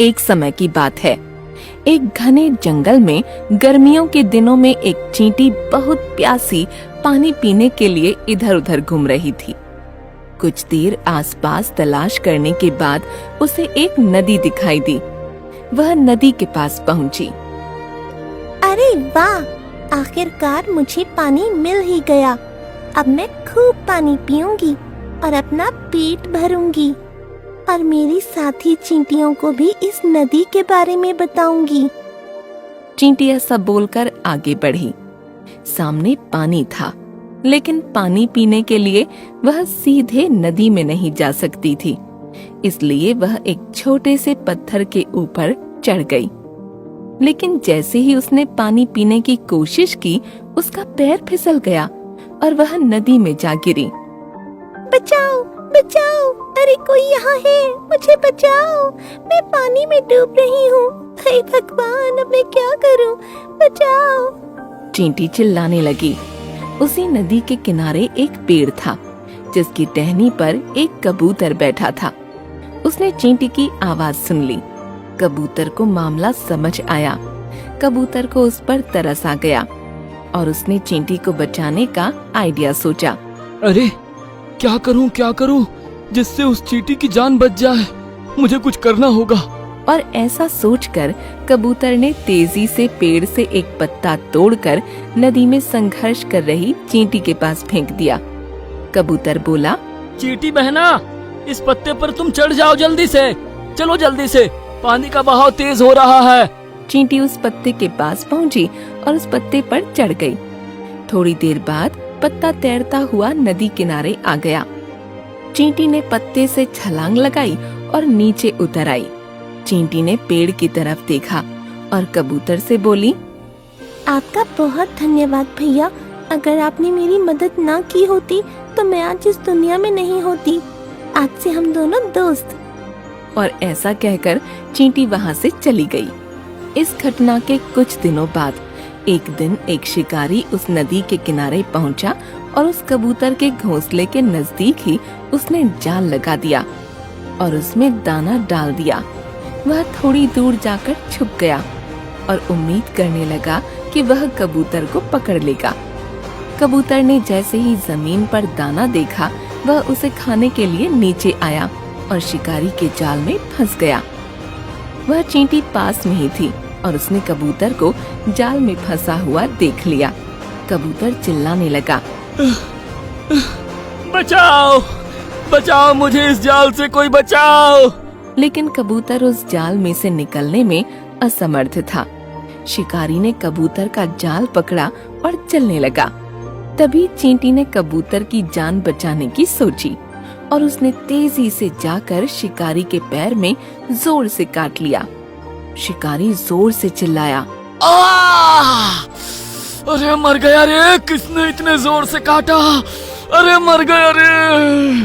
एक समय की बात है। एक घने जंगल में गर्मियों के दिनों में एक चींटी बहुत प्यासी पानी पीने के लिए इधर उधर घूम रही थी। कुछ देर आसपास तलाश करने के बाद उसे एक नदी दिखाई दी। वह नदी के पास पहुंची। अरे वाह, आखिरकार मुझे पानी मिल ही गया। अब मैं खूब पानी पीऊंगी और अपना पेट भरूंगी और मेरी साथी चींटियों को भी इस नदी के बारे में बताऊंगी। चींटी ऐसा बोलकर आगे बढ़ी। सामने पानी था, लेकिन पानी पीने के लिए वह सीधे नदी में नहीं जा सकती थी। इसलिए वह एक छोटे से पत्थर के ऊपर चढ़ गई। लेकिन जैसे ही उसने पानी पीने की कोशिश की, उसका पैर फिसल गया और वह नदी में जा गिरी। बचाओ, बचाओ, अरे कोई यहाँ है, मुझे बचाओ, मैं पानी में डूब रही हूँ। हे भगवान, अब मैं क्या करूँ, बचाओ। चींटी चिल्लाने लगी। उसी नदी के किनारे एक पेड़ था, जिसकी टहनी पर एक कबूतर बैठा था। उसने चींटी की आवाज सुन ली। कबूतर को मामला समझ आया। कबूतर को उस पर तरस आ गया और उसने चींटी को बचाने का आइडिया सोचा। अरे क्या करूं जिससे उस चींटी की जान बच जाए। मुझे कुछ करना होगा। और ऐसा सोचकर कबूतर ने तेजी से पेड़ से एक पत्ता तोड़कर नदी में संघर्ष कर रही चींटी के पास फेंक दिया। कबूतर बोला, चींटी बहना, इस पत्ते पर तुम चढ़ जाओ, जल्दी से चलो, जल्दी से, पानी का बहाव तेज हो रहा है। चींटी उस पत्ते के पास पहुंची और उस पत्ते पर चढ़ गई। थोड़ी देर बाद पत्ता तैरता हुआ नदी किनारे आ गया। चींटी ने पत्ते से छलांग लगाई और नीचे उतर आई। चींटी ने पेड़ की तरफ देखा और कबूतर से बोली, आपका बहुत धन्यवाद भैया। अगर आपने मेरी मदद ना की होती तो मैं आज इस दुनिया में नहीं होती। आज से हम दोनों दोस्त। और ऐसा कहकर चींटी वहाँ से चली गई। इस घटना के कुछ दिनों बाद एक दिन एक शिकारी उस नदी के किनारे पहुंचा और उस कबूतर के घोंसले के नजदीक ही उसने जाल लगा दिया और उसमें दाना डाल दिया। वह थोड़ी दूर जाकर छुप गया और उम्मीद करने लगा कि वह कबूतर को पकड़ लेगा। कबूतर ने जैसे ही जमीन पर दाना देखा, वह उसे खाने के लिए नीचे आया और शिकारी के जाल में फंस गया। वह चींटी पास में ही थी और उसने कबूतर को जाल में फंसा हुआ देख लिया। कबूतर चिल्लाने लगा, बचाओ, बचाओ, मुझे इस जाल से कोई बचाओ। लेकिन कबूतर उस जाल में से निकलने में असमर्थ था। शिकारी ने कबूतर का जाल पकड़ा और चलने लगा। तभी चींटी ने कबूतर की जान बचाने की सोची और उसने तेजी से जाकर शिकारी के पैर में जोर से काट लिया। शिकारी जोर से चिल्लाया, अरे मर गया रे, किसने इतने जोर से काटा? अरे मर गया रे।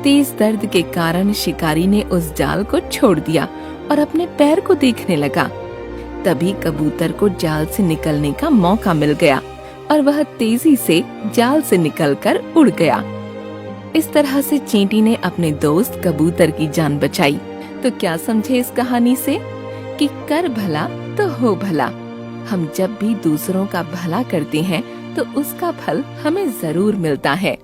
तेज दर्द के कारण शिकारी ने उस जाल को छोड़ दिया और अपने पैर को देखने लगा। तभी कबूतर को जाल से निकलने का मौका मिल गया और वह तेजी से जाल से निकलकर उड़ गया। इस तरह से चींटी ने अपने दोस्त कबूतर की जान बचाई। तो क्या समझे इस कहानी से कि कर भला तो हो भला। हम जब भी दूसरों का भला करते हैं तो उसका फल हमें जरूर मिलता है।